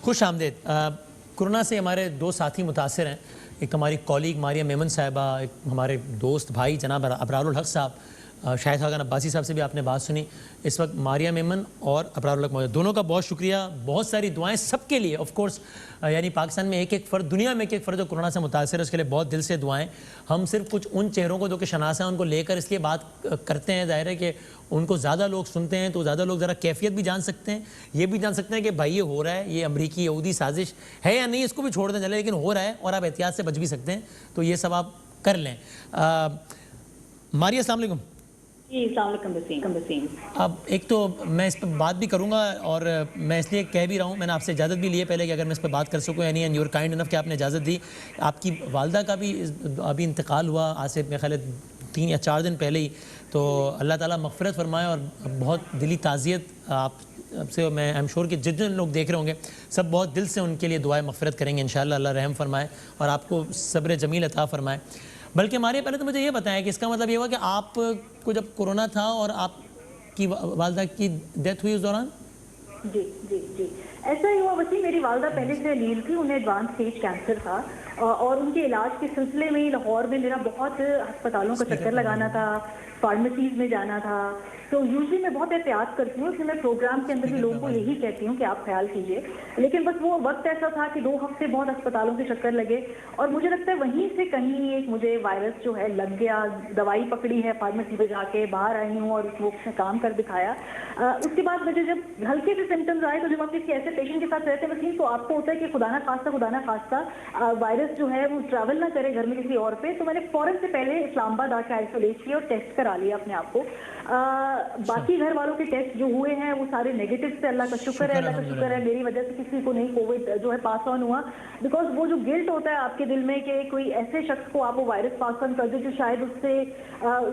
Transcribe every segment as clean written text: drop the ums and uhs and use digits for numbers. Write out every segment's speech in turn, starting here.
खुश आमदेद। कोरोना से हमारे दो साथी मुतासर हैं। एक तो हमारी कॉलीग मारिया मेमन साहिबा, एक हमारे दोस्त भाई जनाब अबरारुल हक साहब। शाहिद खान अब्बासी साहब से भी आपने बात सुनी। इस वक्त मारिया मेमन और अबरारुल हक मौजूद। दोनों का बहुत शुक्रिया, बहुत सारी दुआएं सबके लिए। ऑफ कोर्स यानी पाकिस्तान में एक एक फ़र्द, दुनिया में एक एक फ़र्द जो कोरोना से मुतासर है, उसके लिए बहुत दिल से दुआएं। हम सिर्फ कुछ उन चेहरों को जो कि शनासा हैं उनको लेकर इसलिए बात करते हैं। ज़ाहिर है कि उनको ज़्यादा लोग सुनते हैं तो ज़्यादा लोग ज़रा कैफियत भी जान सकते हैं, ये भी जान सकते हैं कि भाई ये हो रहा है, ये अमरीकी यहूदी साजिश है या नहीं, इसको भी छोड़ दें चले, लेकिन हो रहा है और आप एहतियात से बच भी सकते हैं। तो ये सब आप कर लें। मारिया अस्सलाम वालेकुम। अब एक तो मैं इस पर बात भी करूंगा और मैं इसलिए कह भी रहा हूँ, मैंने आपसे इजाज़त भी ली है पहले कि अगर मैं इस पर बात कर सकूँ यानी, एंड यूर काइंड इनफ कि आपने इजाज़त दी। आपकी वालदा का भी अभी इंतकाल हुआ आज से मेरे ख्याल 3 या 4 दिन पहले ही। तो अल्लाह ताला मग़फ़िरत फरमाए और बहुत दिली ताज़ियत आपसे। मैं आई एम श्योर कि जितने लोग देख रहे होंगे सब बहुत दिल से उनके लिए दुआएं मग़फ़िरत करेंगे इंशाअल्लाह। अल्लाह रहम फरमाए और आपको सब्र जमील अता फरमाए। बल्कि हमारे पहले तो मुझे ये बताएं कि इसका मतलब ये हुआ कि आपको जब कोरोना था और आपकी वालदा की डेथ हुई उस दौरान? जी जी जी, ऐसा ही हुआ वसीम। मेरी वालदा पहले से लील थी, उन्हें एडवांस स्टेज कैंसर था और उनके इलाज के सिलसिले में लाहौर में मेरा बहुत अस्पतालों का चक्कर लगाना था, फार्मेसीज में जाना था। तो यूजली मैं बहुत एहतियात करती हूँ, इसलिए मैं प्रोग्राम के अंदर भी लोगों को यही कहती हूँ कि आप ख्याल कीजिए। लेकिन बस वो वक्त ऐसा था कि 2 हफ्ते बहुत अस्पतालों के चक्कर लगे और मुझे लगता है वहीं से कहीं एक मुझे वायरस जो है लग गया। दवाई पकड़ी है, फार्मेसी पे जाके बाहर आई हूँ और वो उसने काम कर दिखाया। उसके बाद मुझे जब हल्के से सिम्टम्स आए तो जब आप किसी ऐसे पेशेंट के साथ रहते हैं वसीम, तो आपको होता है कि खुदा ना खास्ता वायरस जो है वो ट्रैवल ना करे घर में किसी और पे। तो मैंने फौरन से पहले इस्लामाबाद आके आइसोलेट किया और टेस्ट करा लिया अपने आप को। बाकी घर वालों के टेस्ट जो हुए हैं वो सारे नेगेटिव से, अल्लाह का शुक्र है, अल्लाह का शुक्र है मेरी वजह से किसी को नहीं कोविड जो है पास ऑन हुआ। बिकॉज वो जो गिल्ट होता है आपके दिल में कि कोई ऐसे शख्स को आप वो वायरस पास ऑन कर दे जो शायद उससे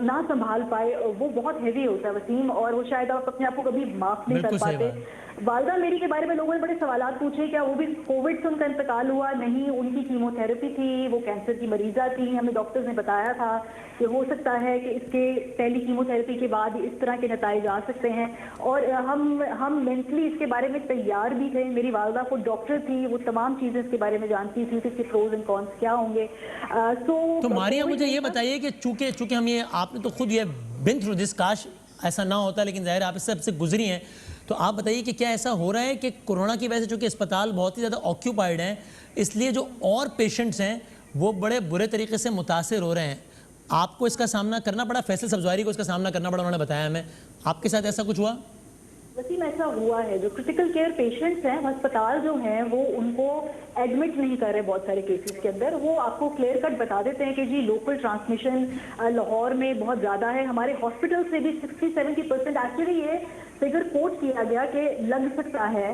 ना संभाल पाए, वो बहुत हैवी होता है वसीम, और वो शायद आप अपने आप को कभी माफ नहीं कर पाते। वालदा मेरी के बारे में लोगों ने बड़े सवालात पूछे, क्या वो भी कोविड से उनका इंतकाल हुआ? नहीं, उनकी कीमोथेरेपी थी, वो कैंसर की मरीजा थी। हमें डॉक्टर्स ने बताया था कि हो सकता है कि इसके पहली कीमोथेरेपी के बाद इस तरह के नताइज आ सकते हैं और हम मेंटली इसके बारे में तैयार भी थे। मेरी वालदा को डॉक्टर थी, वो तमाम चीज़ें इसके बारे में जानती थी, इसके प्रोज एंड कॉन्स क्या होंगे। तो मारिया मुझे ये बताइए कि चूंकि हम ये, आपने तो खुद ये बिन थ्रू दिस, काश ऐसा ना होता, लेकिन ज़ाहिर आप इस सबसे गुजरी हैं। तो आप बताइए कि क्या ऐसा हो रहा है कि कोरोना की वजह से चूँकि अस्पताल बहुत ही ज़्यादा ऑक्यूपाइड हैं, इसलिए जो और पेशेंट्स हैं वो बड़े बुरे तरीके से मुतासर हो रहे हैं? आपको इसका सामना करना पड़ा? फैसल सब्जवारी को इसका सामना करना पड़ा, उन्होंने बताया हमें। आपके साथ ऐसा कुछ हुआ? वसीम, ऐसा हुआ है। जो क्रिटिकल केयर पेशेंट्स हैं, अस्पताल जो हैं वो उनको एडमिट नहीं कर रहे बहुत सारे केसेस के अंदर। वो आपको क्लियर कट बता देते हैं कि जी लोकल ट्रांसमिशन लाहौर में बहुत ज़्यादा है। हमारे हॉस्पिटल से भी 60-70% एक्चुअली ये फिगर कोट किया गया कि लग सकता है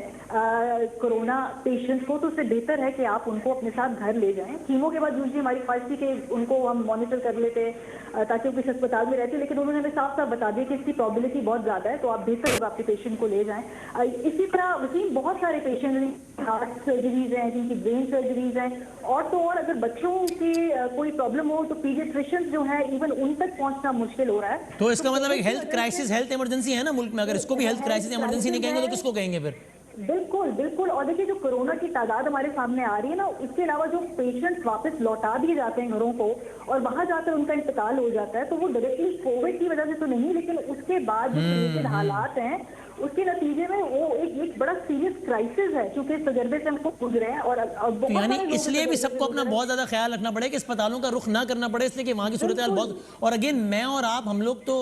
कोरोना पेशेंट्स को, तो उससे बेहतर है कि आप उनको अपने साथ घर ले जाएं। कीमो के बाद यूजली हमारी ख्वाहिश थी कि उनको हम मॉनिटर कर लेते ताकि वो किसी अस्पताल में रहते, लेकिन उन्होंने हमें साफ साफ बता दिया कि इसकी प्रॉबिलिटी बहुत ज़्यादा है, तो आप बेहतर होगा आपके पेशेंट को ले जाएं। इसी तरह वसीम बहुत सारे पेशेंट हार्ट सर्जरीज हैं, जिनकी ब्रेन सर्जरीज हैं, और तो और अगर बच्चों की कोई प्रॉब्लम हो तो पीडियाट्रिशियंस जो है इवन उन तक पहुंचना मुश्किल हो रहा है। तो इसका मतलब एक हेल्थ क्राइसिस, हेल्थ इमरजेंसी है ना मुल्क में। अगर इसको भी हेल्थ क्राइसिस इमरजेंसी नहीं कहेंगे तो किसको कहेंगे फिर? बिल्कुल बिल्कुल। और देखिए जो कोरोना की तादाद हमारे सामने आ रही है ना, इसके अलावा जो पेशेंट्स वापस लौटा दिए जाते हैं घरों को और वहां जाकर उनका इंतकाल हो जाता है, तो वो डायरेक्टली कोविड की वजह से तो नहीं, लेकिन उसके बाद जो क्रिएटेड हालात हैं उसके नतीजे में वो एक बड़ा सीरियस क्राइसिस है, क्योंकि इस तजर्बे से हमको गुजरे हैं। और तो यानी इसलिए भी सबको अपना बहुत ज्यादा ख्याल रखना पड़े कि अस्पतालों का रुख ना करना पड़े, इसलिए कि वहाँ की सूरत हाल बहुत। और अगेन मैं और आप, हम लोग तो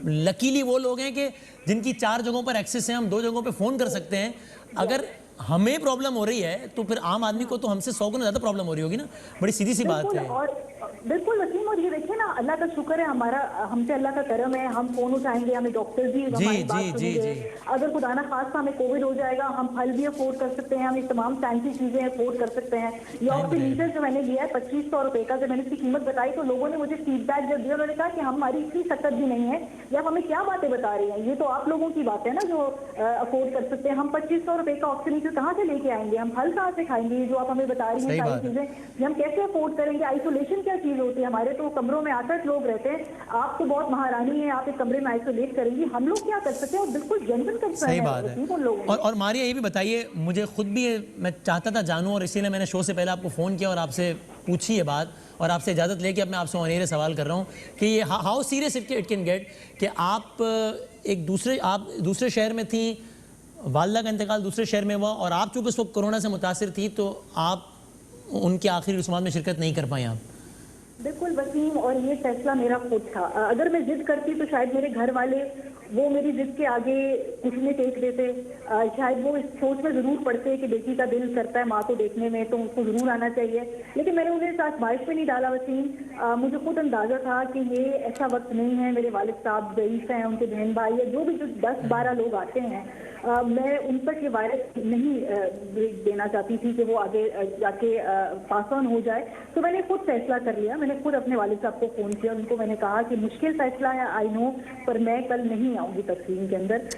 लकीली वो लोग हैं कि जिनकी 4 जगहों पर एक्सेस है, हम 2 जगहों पर फोन कर सकते हैं। अगर हमें प्रॉब्लम हो रही है तो फिर आम आदमी को तो हमसे 100 गुना ज्यादा प्रॉब्लम हो रही होगी ना। बड़ी सीधी सी बात है। और बिल्कुल वसीम, और ये देखिए ना, अल्लाह का शुक्र है, हमारा हमसे अल्लाह का करम है। हम फोन उठाएंगे, हमें डॉक्टर्स भी हमारी बात सुनेंगे। अगर खुदा ना खास्ता हमें कोविड हो जाएगा, हम फल भी अफोर्ड कर सकते हैं, हम ये तमाम फैंसी चीजें अफोर्ड कर सकते हैं। ये ऑक्सीमीटर जो मैंने लिया है 2500 रुपए का, जब मैंने इसकी कीमत बताई तो लोगों ने मुझे फीडबैक जब दिया, उन्होंने कहा कि हमारी इतनी सकत भी नहीं है, या हमें क्या बातें बता रही हैं, ये तो आप लोगों की बात है ना जो अफोर्ड कर सकते हैं। हम 2500 रुपए का ऑक्सीमीटर कहाँ से आएंगे, हम फल कहाँ से खाएंगे? जो आप हमें बता रही हैं सारी चीजें, हम कैसे अफोर्ड करेंगे? आइसोलेशन क्या चीज चीज होती है। हमारे तो कमरों में 8-8 लोग रहते हैं, आप तो बहुत महारानी है, आप एक कमरे में आइसोलेट करेंगी, हम लोग क्या कर सकते हैं? और बिल्कुल जेन्युइन कंसर्न सही है बात है। उन लोगों में। और मारिया ये भी बताइए, मुझे खुद भी मैं चाहता था जानूं, और इसीलिए मैंने शो से पहले आपको फ़ोन किया और आपसे पूछी ये बात, और आपसे इजाज़त लेके अब मैं आपसे ऑन एयर सवाल कर रहा हूँ कि ये how serious it can get कि आप दूसरे शहर में थी, वालदा का इंतकाल दूसरे शहर में हुआ, और आप चूँकि उस वक्त कोरोना से मुतासिर थी तो आप उनके आखिरी रस्मात में शिरकत नहीं कर पाई आप। बिल्कुल वसीम, और ये फैसला मेरा खुद था। अगर मैं जिद करती तो शायद मेरे घर वाले वो मेरी जिद के आगे घुटने टेक देते। शायद वो इस सोच में जरूर पड़ते कि बेटी का दिल करता है माँ को देखने में तो उनको जरूर आना चाहिए, लेकिन मैंने उन्हें साथ बाइश में नहीं डाला वसीम। मुझे खुद अंदाजा था कि ये ऐसा वक्त नहीं है। मेरे वालिद साहब ज़ईफ़ हैं, उनके बहन भाई या जो भी 10-12 लोग आते हैं, मैं उन तक ये वायरस नहीं देना चाहती थी कि वो आगे जाके पास ऑन हो जाए। तो मैंने खुद फैसला कर लिया। मैंने खुद अपने वालिद साहब को फ़ोन किया, उनको मैंने कहा कि मुश्किल फैसला है, आई नो, पर मैं कल नहीं आऊँगी तकसीम के अंदर।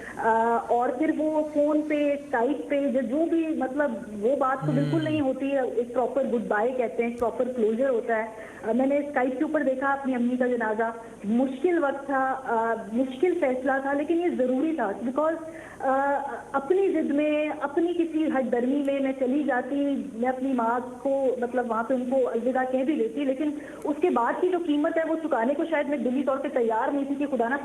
और फिर वो फ़ोन पे, स्काइप पे, जो भी, मतलब वो बात तो बिल्कुल नहीं होती है। एक प्रॉपर गुड बाय कहते हैं, प्रॉपर क्लोजर होता है। मैंने स्काइप के ऊपर देखा अपनी अम्मी का जनाजा। मुश्किल वक्त था, मुश्किल फैसला था, लेकिन ये ज़रूरी था। बिकॉज अपनी जिद में, अपनी किसी हटदर्मी में मैं चली जाती, मैं अपनी माँ को मतलब वहाँ पे उनको अलविदा कह भी देती, लेकिन उसके बाद की जो कीमत है वो चुकाने को शायद मैं दिली तौर पे तैयार नहीं थी कि खुदा ना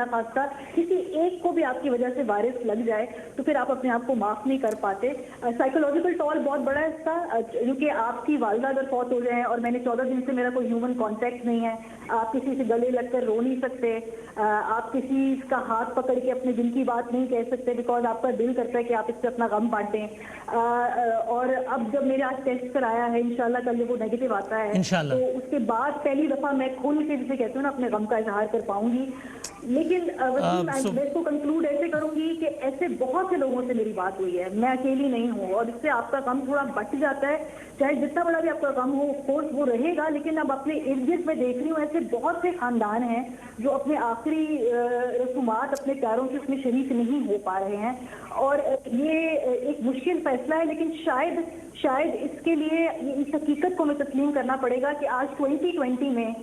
खास्ता किसी एक को भी आपकी वजह से वायरस लग जाए तो फिर आप अपने आप को माफ नहीं कर पाते। साइकोलॉजिकल टॉल बहुत बड़ा है इसका, क्योंकि आपकी वालदा अगर फौत हो जाए और मैंने 14 दिन से मेरा कोई ह्यूमन कॉन्टैक्ट नहीं है, आप किसी से गले लगकर रो नहीं सकते, आप किसी का हाथ पकड़ के अपने दिल की बात नहीं कह सकते, बिकॉज आपका दिल करता है कि आप इससे अपना गम बांटें। और अब जब मेरे आज टेस्ट कराया है, इंशाल्लाह कल वो नेगेटिव आता है, इंशाल्लाह। तो उसके बाद पहली दफा मैं खुल के, जिसे कहते हो ना, अपने गम का इजहार कर पाऊंगी। लेकिन मैं इसको कंक्लूड ऐसे करूंगी कि ऐसे बहुत से लोगों से मेरी बात हुई है, मैं अकेली नहीं हूँ, और इससे आपका गम थोड़ा बट जाता है। चाहे जितना बड़ा भी आपका गम हो, कोर्स वो रहेगा, लेकिन अब अपने इर्द गिर्द में देख रही हूँ ऐसे बहुत से खानदान हैं जो अपने आखिरी रसूमात अपने प्यारों से उसमें शरीक नहीं हो पा रहे हैं। और ये एक मुश्किल फैसला है, लेकिन शायद इसके लिए इस हकीकत को हमें तस्लीम करना पड़ेगा कि आज 2020 में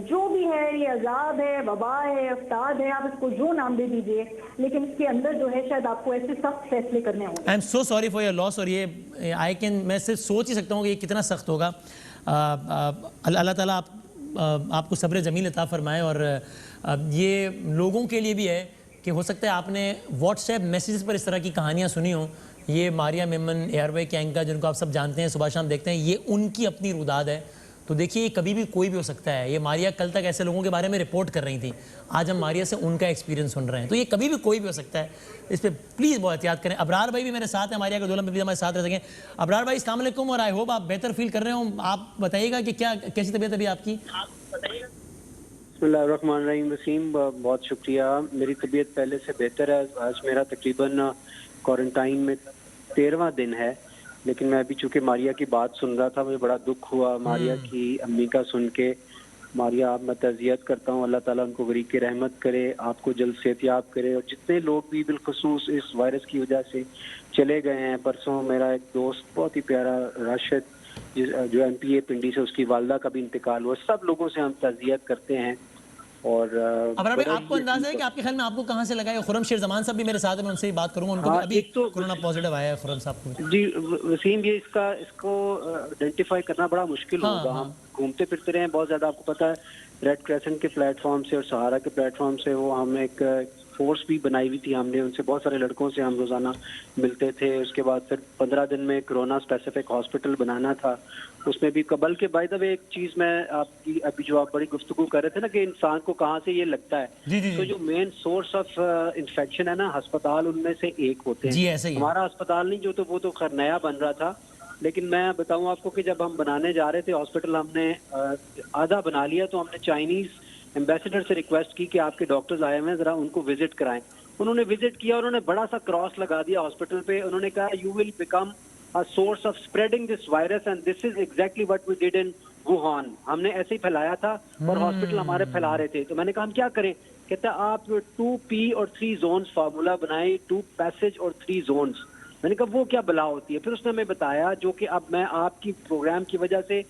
जो भी है, ये अजाब है, वबा है, अफ्ताद है, आप इसको जो नाम दे दीजिए, लेकिन इसके अंदर जो है शायद आपको ऐसे सख्त फैसले करने होंगे। I am so sorry for your loss. और ये मैं सिर्फ सोच ही सकता हूँ कि ये कितना सख्त होगा। अल्लाह ताला आपको सब्र जमील अता फरमाए। और ये लोगों के लिए भी है कि हो सकता है आपने व्हाट्सएप मैसेजेस पर इस तरह की कहानियाँ सुनी हो। ये मारिया मेमन एयरवे के एंकर जिनको आप सब जानते हैं, सुबह शाम देखते हैं, ये उनकी अपनी रुदाद है। तो देखिए, ये कभी भी कोई भी हो सकता है। ये मारिया कल तक ऐसे लोगों के बारे में रिपोर्ट कर रही थी, आज हम मारिया से उनका एक्सपीरियंस सुन रहे हैं। तो ये कभी भी कोई भी हो सकता है, इस पर प्लीज़ बहुत एहतियात करें। अबरार भाई भी मेरे साथ हैं, मारिया के दुल्हन में भी हमारे साथ रह सकें। अबरार भाई अस्सलाम वालेकुम, और आई होप आप बेहतर फील कर रहे हो। आप बताइएगा कि कैसी तबीयत अभी आपकी? बिस्मिल्लाहिर्रहमानिर्रहीम। वसीम, बहुत शुक्रिया। मेरी तबीयत पहले से बेहतर है। आज मेरा तकरीबन क्वारंटाइन में 13वां दिन है, लेकिन मैं अभी चूंकि मारिया की बात सुन रहा था, मुझे बड़ा दुख हुआ मारिया की अम्मी का सुन के। मारिया, आप मैं तज़ियत करता हूँ, अल्लाह ताला उनको गरीब की रहमत करे, आपको जल्द सेहतियाब करे। और जितने लोग भी बिलखुसूस इस वायरस की वजह से चले गए हैं, परसों मेरा एक दोस्त बहुत ही प्यारा राशिद जो MPA पिंडी से, उसकी वालदा का भी इंतकाल हुआ। सब लोगों से हम तज़ियत करते हैं। और अबरार भाई, आपको अंदाजा है कि आपके ख्याल में आपको कहाँ से लगा है? खुरम शेर जमान साहब भी मेरे साथ हैं, मैं उनसे ही बात करूंगा। उनको हाँ, अभी तो कोरोना पॉजिटिव आया है खुरम साहब को। जी वसीम, ये इसको आइडेंटिफाई करना बड़ा मुश्किल होगा। हम घूमते फिरते रहे हैं बहुत ज़्यादा, आपको पता है रेड क्रेसेंट के प्लेटफॉर्म से और सहारा के प्लेटफॉर्म से वो हम एक फोर्स भी बनाई हुई थी हमने। उनसे बहुत सारे लड़कों से हम रोज़ाना मिलते थे। उसके बाद फिर 15 दिन में कोरोना स्पेसिफिक हॉस्पिटल बनाना था, उसमें भी कबल के। बाय द वे, एक चीज़ मैं आपकी अभी जो आप बड़ी गुफ्तगू कर रहे थे ना कि इंसान को कहाँ से ये लगता है, तो जो मेन सोर्स ऑफ इन्फेक्शन है ना, अस्पताल उनमें से एक होते हैं। जी, ऐसे ही हमारा अस्पताल नहीं, जो तो वो तो खैर नया बन रहा था, लेकिन मैं बताऊं आपको कि जब हम बनाने जा रहे थे हॉस्पिटल, हमने आधा बना लिया, तो हमने चाइनीज एम्बेसडर से रिक्वेस्ट की कि आपके डॉक्टर्स आए हुए हैं, जरा उनको विजिट कराएं। उन्होंने विजिट किया, उन्होंने बड़ा सा क्रॉस लगा दिया हॉस्पिटल पे। उन्होंने कहा, you will become a source of spreading this virus and this is exactly what we did in Wuhan. हमने ऐसे ही फैलाया था और हॉस्पिटल हमारे फैला रहे थे। तो मैंने कहा, हम क्या करें? कहता है, आप 2P और 3 जोन्स फार्मूला बनाए, 2 पैसेज और 3 जोन्स। मैंने कहा, वो क्या बला होती है? फिर उसने हमें बताया, जो कि अब मैं आपकी प्रोग्राम की वजह से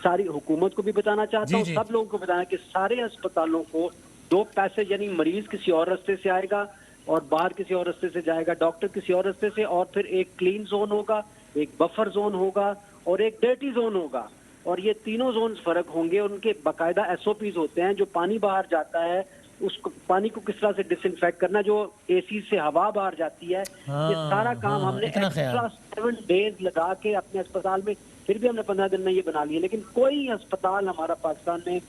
सारी हुकूमत को भी बताना चाहता हूँ, जी। सब लोगों को बताना कि सारे अस्पतालों को 2 पैसेज, यानी मरीज किसी और रास्ते से आएगा और बाहर किसी और रास्ते से जाएगा, डॉक्टर किसी और रास्ते से, और फिर एक क्लीन जोन होगा, एक बफर जोन होगा और एक डर्टी जोन होगा। और ये तीनों जोन फर्क होंगे, उनके बाकायदा एसओपीज होते हैं। जो पानी बाहर जाता है उसको, पानी को किस तरह से डिसइंफेक्ट करना, जो एसी से हवा बाहर जाती है, ये सारा काम हमने इतना ख्याल। एक्स्ट्रा 7 डेज लगा के अपने अस्पताल में, फिर भी हमने 15 दिन में ये बना लिया। लेकिन कोई अस्पताल हमारा पाकिस्तान में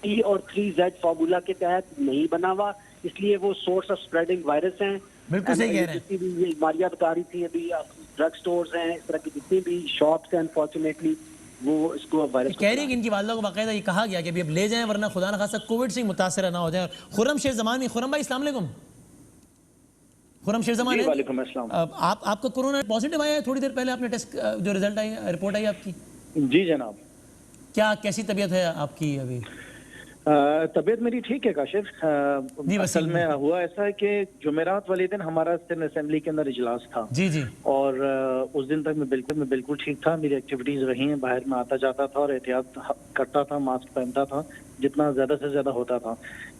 T और 3Z फार्मूला के तहत नहीं बना हुआ, इसलिए वो सोर्स ऑफ स्प्रेडिंग वायरस हैं। बिल्कुल सही कह रहे हैं। जितनी भी ये मारिया बता रही थी अभी, ड्रग स्टोर्स हैं, इस तरह की जितनी भी शॉप्स हैं, अनफॉर्चुनेटली वो इसको वायरस कह रही है कि इनकी वालदा को बाकायदा ये कहा गया कि अभी अब ले जाएं वरना खुदा न खासा कोविड से मुतासर ना हो जाए। खुर्रम शेर जमानी, खुर्रम भाई अस्सलाम वालेकुम। खुर्रम शेर जमानी, वालेकुम अस्सलाम। आपका कोरोना पॉजिटिव आया है थोड़ी देर पहले, आपने टेस्ट जो रिजल्ट आई, रिपोर्ट आई आपकी? जी जनाब। क्या कैसी तबीयत है आपकी अभी? तबीयत मेरी ठीक है काशिफ। असल में हुआ ऐसा है कि जुमेरात वाले दिन हमारा सिंध असेंबली के अंदर इजलास था। जी। और उस दिन तक मैं बिल्कुल ठीक था, मेरी एक्टिविटीज रही हैं, बाहर में आता जाता था और एहतियात करता था, मास्क पहनता था जितना ज्यादा से ज्यादा होता था।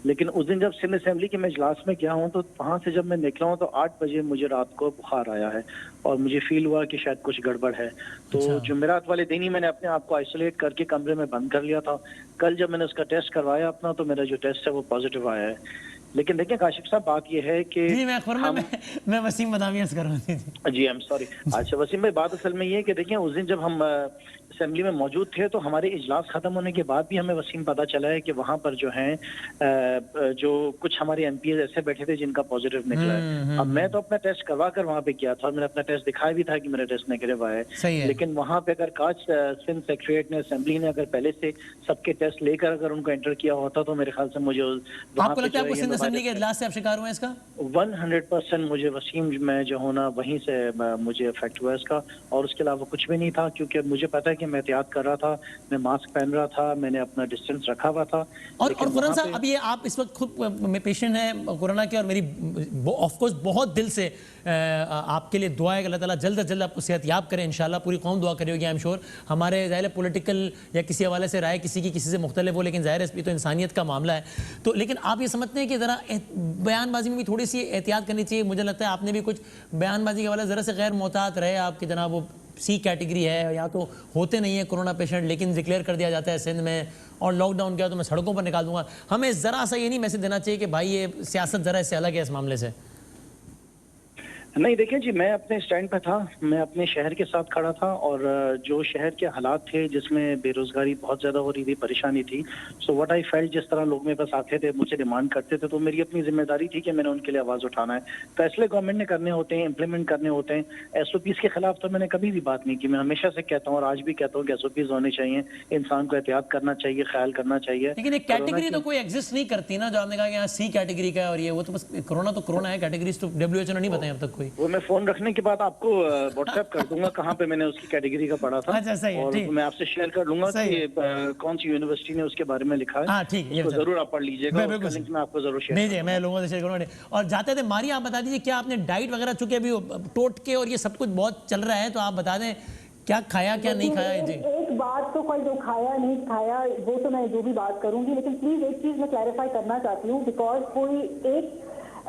लेकिन उस दिन जब सिंध असेंबली के मैं इजलास में गया हूँ तो वहां से जब मैं निकला हूँ तो 8 बजे मुझे रात को बुखार आया है और मुझे फील हुआ कि शायद कुछ गड़बड़ है। तो जुमेरात वाले दिन ही मैंने अपने आप को आइसोलेट करके कमरे में बंद कर लिया था। कल जब मैंने उसका टेस्ट करवाया अपना, तो मेरा जो टेस्ट है वो पॉजिटिव आया है। लेकिन देखिए काशिफ साहब, बात यह है कि मैं वसीम बदामी अर्ज कर रहा हूं। जी आई एम सॉरी। अच्छा वसीम भाई, बात असल में ये है कि देखिए उस दिन जब हम असेंबली में मौजूद थे तो हमारे इजलास खत्म होने के बाद भी हमें वसीम पता चला है कि वहां पर जो है जो कुछ हमारे एमपी ऐसे बैठे थे जिनका पॉजिटिव निकला है। अब मैं तो अपना टेस्ट करवा कर वहां पे किया था और मैंने अपना टेस्ट दिखाया भी था कि मेरा टेस्ट नेगेटिव आया है। लेकिन वहां पे अगर काज सिंध सेक्रेटरीट ने, असेंबली ने अगर पहले से सबके टेस्ट लेकर अगर उनको एंटर किया होता तो मेरे ख्याल से मुझे आपको लगता है आपको सिंध असेंबली के इजलास से आप शिकार हुए हैं इसका? 100% मुझे वसीम में जो होना वहीं से मुझे इफेक्ट हुआ इसका, और उसके अलावा कुछ भी नहीं था। क्योंकि मुझे पता है कि मैं एहतियात कर रहा था, मैं मास्क पहन रहा था, मैंने अपना डिस्टेंस रखा हुआ था। और खुर्रम साहब, अब ये आप इस वक्त खुद में पेशेंट हैं कोरोना के, और मेरी ऑफ कोर्स बहुत दिल से आपके लिए दुआ है कि अल्लाह ताला जल्द से जल्द आपको सेहतयाब करें इंशाल्लाह। पूरी कौम दुआ करेगी आई एम श्योर। हमारे ज़ाहिर पॉलिटिकल या किसी हवाले से राय किसी से मुख्तलिफ हो, लेकिन ज़ाहिर है तो इंसानियत का मामला है। तो लेकिन आप ये समझते हैं कि ज़रा बयानबाजी में भी थोड़ी सी एहतियात करनी चाहिए? मुझे लगता है आपने भी कुछ बयानबाजी के हवाले ज़रा से गैर मोहतात रहे आपके जनाब। वो C कैटेगरी है, या तो होते नहीं है कोरोना पेशेंट लेकिन डिक्लेयर कर दिया जाता है सिंध में, और लॉकडाउन किया तो मैं सड़कों पर निकाल दूंगा। हमें ज़रा सा ये नहीं मैसेज देना चाहिए कि भाई ये सियासत ज़रा इससे अलग है इस मामले से? नहीं देखिए जी, मैं अपने स्टैंड पे था, मैं अपने शहर के साथ खड़ा था, और जो शहर के हालात थे जिसमें बेरोजगारी बहुत ज्यादा हो रही थी, परेशानी थी, सो व्हाट आई फेल्ट, जिस तरह लोग मेरे पास आते थे, मुझसे डिमांड करते थे, तो मेरी अपनी जिम्मेदारी थी कि मैंने उनके लिए आवाज उठाना है। फैसले गवर्नमेंट ने करने होते हैं, इंप्लीमेंट करने होते हैं। एसओपीज के खिलाफ तो मैंने कभी भी बात नहीं की। मैं हमेशा से कहता हूँ और आज भी कहता हूँ कि एसओपीज होने चाहिए, इंसान को एहतियात करना चाहिए, ख्याल करना चाहिए। लेकिन एक कैटेगरी तो कोई एग्जिस्ट नहीं करती ना, जो आपने कहा कि यहाँ C कैटेगरी का है और ये वो, तो बस कोरोना तो कोरोना है, कैटेगरीज तो WHO ने नहीं बताई अब तक कोई। वो मैं फोन रखने के बाद आपको व्हाट्सएप कर दूंगा कहाँ पे मैंने उसकी कैटेगरी का पढ़ा था। अच्छा सही है, और मैं आपसे शेयर कर लूंगा कि कौन सी यूनिवर्सिटी ने उसके बारे में लिखा है। हाँ ठीक है, तो जरूर आप पढ़ लीजिएगा, उसका लिंक मैं आपको जरूर शेयर भेजिए, मैं लोगों से शेयर करूंगा। और जाते थे मारिया, आप बता दीजिए क्या आपने डाइट वगैरह, चूंकि अभी टोटके और ये सब कुछ बहुत चल रहा है, तो आप बता दें क्या खाया क्या नहीं खाया? जी एक बात तो कोई जो खाया नहीं खाया वो तो मैं जो भी बात करूंगी, लेकिन प्लीज एक चीज मैं क्लैरिफाई करना चाहती हूँ, बिकॉज कोई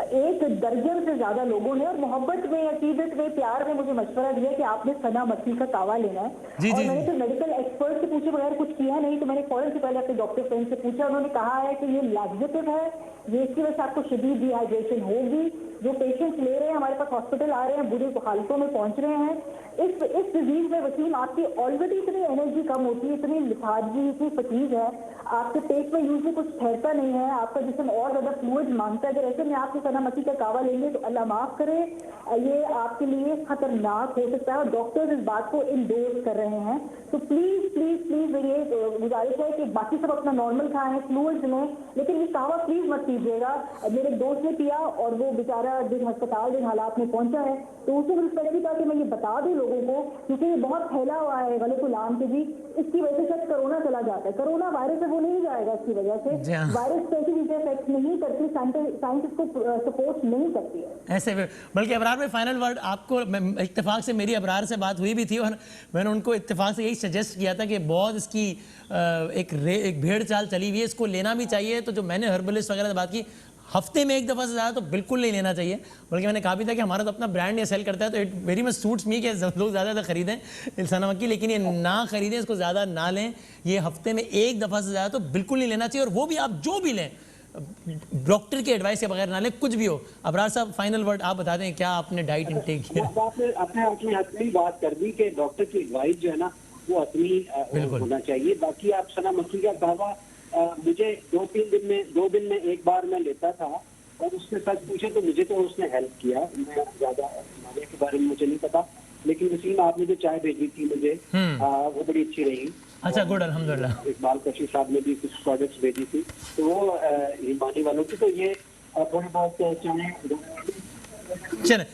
एक दर्जन से ज्यादा लोगों ने और मोहब्बत में, अकीदत में, प्यार में मुझे मशवरा दिया कि आपने सना मक्खी का कावा लेना है। और मैंने तो मेडिकल एक्सपर्ट से पूछे बगैर कुछ किया नहीं, तो मैंने फौरन से पहले अपने डॉक्टर फ्रेंड से पूछा, उन्होंने कहा है कि ये लैक्सेटिव है, ये इसकी वजह से आपको शदीद डिहाइड्रेशन होगी। जो पेशेंट्स ले रहे हैं, हमारे पास हॉस्पिटल आ रहे हैं, बुरी हालतों में पहुंच रहे हैं। इस डिजीज में वसीम आपकी ऑलरेडी इतनी एनर्जी कम होती है, इतनी लिथार्जी, इतनी फटीग है, आपके पेट में यूजली कुछ ठहरता नहीं है, आपका जिस्म और ज्यादा फ्लूइड मांगता है। अगर ऐसे में आपके सना मक्खी का कावा लेंगे तो अल्लाह माफ करे, ये आपके लिए खतरनाक हो सकता है, और डॉक्टर्स इस बात को इंडोर्स कर रहे हैं। तो प्लीज प्लीज प्लीज मेरी ये गुजारिश है कि बाकी सब अपना नॉर्मल खाएं, फ्लूइड्स में, लेकिन ये कावा प्लीज मत पीजिएगा। मेरे दोस्त ने पिया और वो बेचारा हमारा जिस अस्पताल जिन हालात में पहुंचा है, तो उससे मुझे स्पेशली कहा कि मैं ये बता दूं लोगों को, क्योंकि ये बहुत फैला हुआ है गलतुलाम के जी, इसकी वजह से शायद कोरोना चला जाता है। कोरोना वायरस है वो नहीं जाएगा इसकी वजह से, जी हाँ। वायरस कैसी चीजें इफेक्ट नहीं करती, साइंस इसको सपोर्ट नहीं करती है। ऐसे बल्कि अबरार में फाइनल वर्ड आपको, इत्तेफाक से मेरी अबरार से बात हुई भी थी और मैंने उनको इत्तेफाक से यही सजेस्ट किया था कि बहुत इसकी एक भेड़ चाल चली हुई है, इसको लेना भी चाहिए। तो जो मैंने हर्बलिस्ट वगैरह से बात की, हफ्ते में एक दफ़ा से ज़्यादा तो बिल्कुल नहीं लेना चाहिए। बल्कि मैंने कहा भी था कि हमारा तो अपना ब्रांड ये सेल करता है, तो it very much suits me कि लोग ज़्यादा खरीदें इल्साना मक्की, लेकिन ये ना खरीदें, इसको ज़्यादा ना लें। ये हफ्ते में एक दफ़ा से ज़्यादा तो बिल्कुल नहीं लेना चाहिए, और वो भी आप जो भी लें डॉक्टर की एडवाइस के बगैर ना लें, कुछ भी हो। अबरार साहब फाइनल वर्ड आप बता दें, क्या आपने डाइट इंटेक किया? आपने अपनी हतमी बात कर दी कि डॉक्टर की एडवाइस जो है ना वो हतमी होना चाहिए। बाकी आप सना मक्की का कहवा मुझे 2 दिन में एक बार मैं लेता था, और उसने सच पूछे तो मुझे तो उसने हेल्प किया। मैं ज्यादा मालिया के बारे में मुझे नहीं पता, लेकिन वसीम आपने जो चाय भेजी थी मुझे वो बड़ी अच्छी रही। अच्छा, गुड, अल्हम्दुलिल्लाह। इकबाल कशी साहब ने भी कुछ प्रोडक्ट्स भेजी थी, तो वो हिमानी वालों की, तो ये थोड़ी बहुत चाय। चलें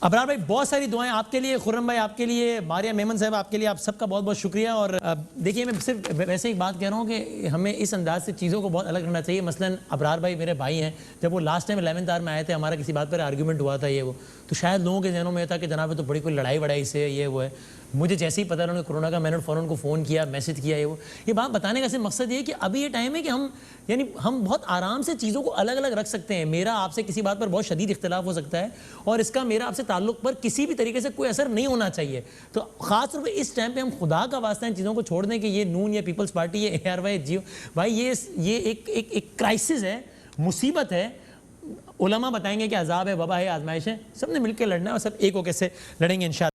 अबरार भाई, बहुत सारी दुआएं आपके लिए, खुर्रम भाई आपके लिए, मारिया मेमन साहब आपके लिए, आप सबका बहुत बहुत शुक्रिया। और देखिए, मैं सिर्फ वैसे ही बात कह रहा हूँ कि हमें इस अंदाज से चीज़ों को बहुत अलग रखना चाहिए। मसलन अबरार भाई मेरे भाई हैं, जब वो लास्ट टाइम 11th आवर में आए थे, हमारा किसी बात पर आर्ग्यूमेंट हुआ था ये वो, तो शायद लोगों के जहनों में था कि जनाब तो बड़ी कोई लड़ाई वड़ाई से ये वो है। मुझे जैसे ही पता उन्होंने कोरोना का, मैंने फ़ौरन उनको फ़ोन किया, मैसेज किया, ये बात बताने का सिर्फ मकसद ये है कि अभी ये टाइम है कि हम बहुत आराम से चीज़ों को अलग अलग रख सकते हैं। मेरा आपसे किसी बात पर बहुत शदीद इख्तिलाफ हो सकता है, और इसका मेरा आपसे ताल्लुक़ पर किसी भी तरीके से कोई असर नहीं होना चाहिए। तो ख़ास तौर पर इस टाइम पर हम खुदा का वास्ता इन चीज़ों को छोड़ दें कि ये नून, ये पीपल्स पार्टी, ये ARY, जियो, भाई ये एक क्राइसिस है, मुसीबत है। उलमा बताएंगे कि अजाब है, वबा है, आजमाइश है, सबने मिलकर लड़ना है और सब एक होकर से लड़ेंगे इंशाअल्लाह।